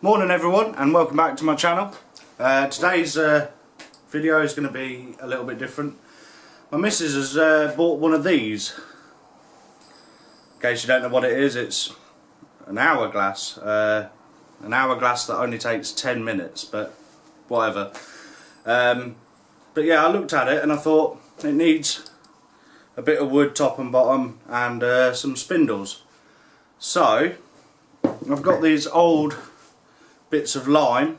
Morning everyone, and welcome back to my channel. Today's video is going to be a little bit different. My missus has bought one of these. In case you don't know what it is, it's an hourglass. An hourglass that only takes 10 minutes, but whatever. But yeah, I looked at it and I thought it needs a bit of wood top and bottom and some spindles. So I've got these old bits of lime.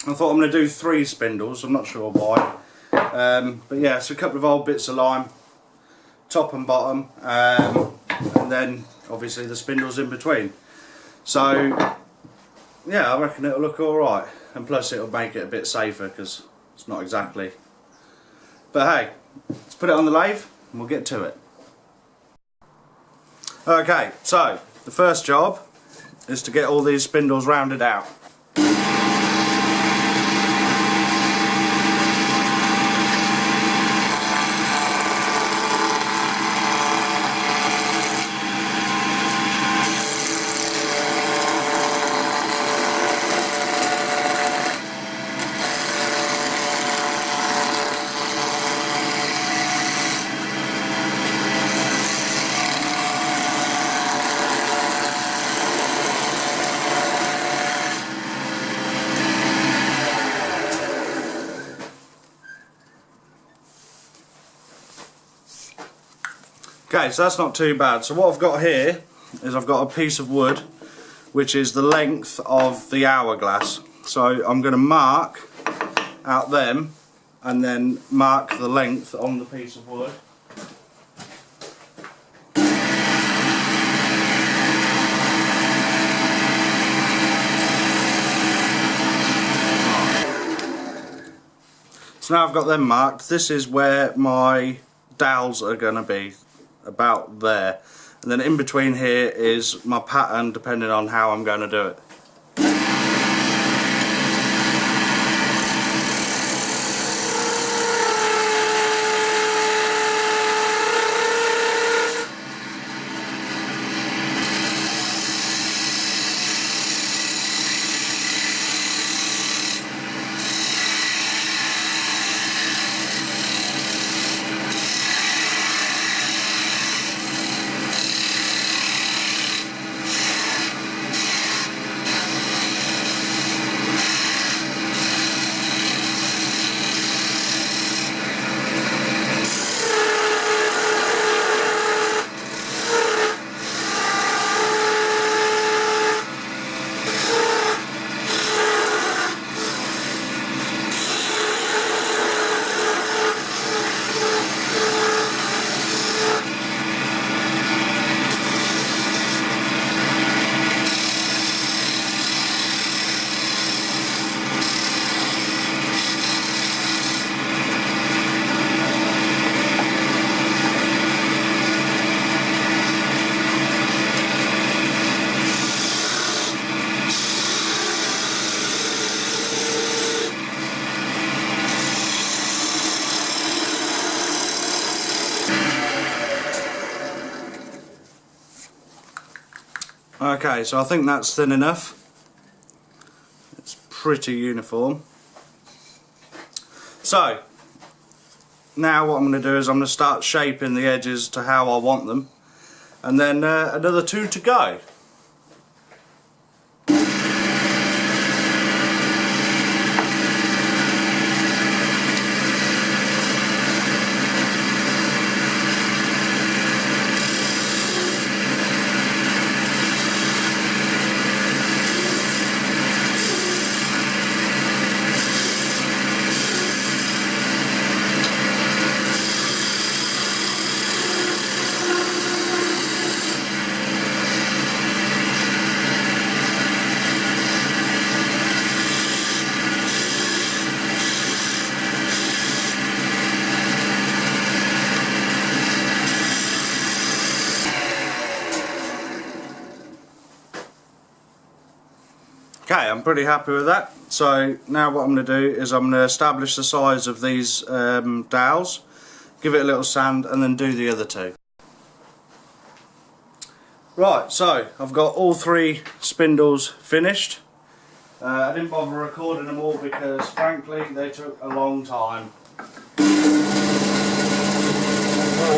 I thought I'm going to do 3 spindles, I'm not sure why. But yeah, so a couple of old bits of lime, top and bottom, and then obviously the spindles in between. So yeah, I reckon it'll look alright, and plus it'll make it a bit safer because it's not exactly. But hey, let's put it on the lathe and we'll get to it. Okay, so the first job is to get all these spindles rounded out. Okay, so that's not too bad. So what I've got here is I've got a piece of wood which is the length of the hourglass. So I'm going to mark out them and then mark the length on the piece of wood. So now I've got them marked. This is where my dowels are going to be, about there, and then in between here is my pattern depending on how I'm going to do it. Okay, so I think that's thin enough. It's pretty uniform. So now what I'm going to do is I'm going to start shaping the edges to how I want them, and then another 2 to go. Okay, I'm pretty happy with that. So now what I'm going to do is I'm going to establish the size of these dowels, give it a little sand, and then do the other 2. Right, so I've got all 3 spindles finished. I didn't bother recording them all because frankly they took a long time. Right,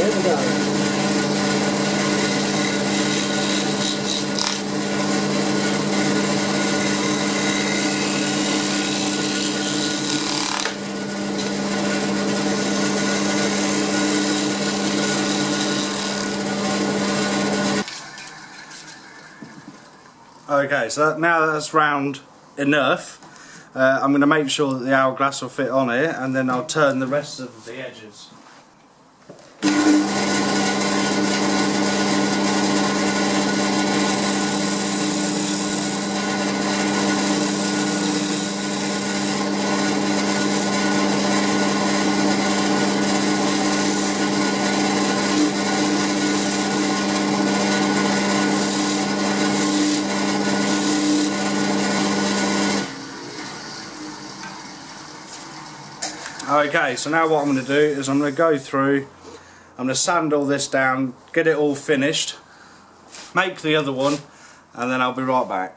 here we go. Okay, so now that's round enough, I'm going to make sure that the hourglass will fit on here, and then I'll turn the rest of the edges. Okay, so now what I'm going to do is I'm going to go through, I'm going to sand all this down, get it all finished, make the other one, and then I'll be right back.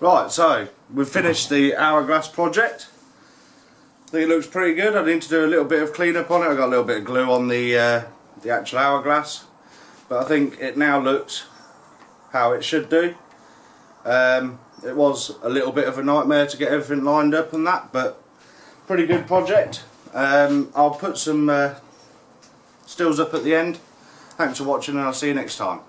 Right, so we've finished the hourglass project. I think it looks pretty good. I need to do a little bit of clean up on it. I got a little bit of glue on the actual hourglass, but I think it now looks how it should do. It was a little bit of a nightmare to get everything lined up and that, but pretty good project. I'll put some stills up at the end. Thanks for watching, and I'll see you next time.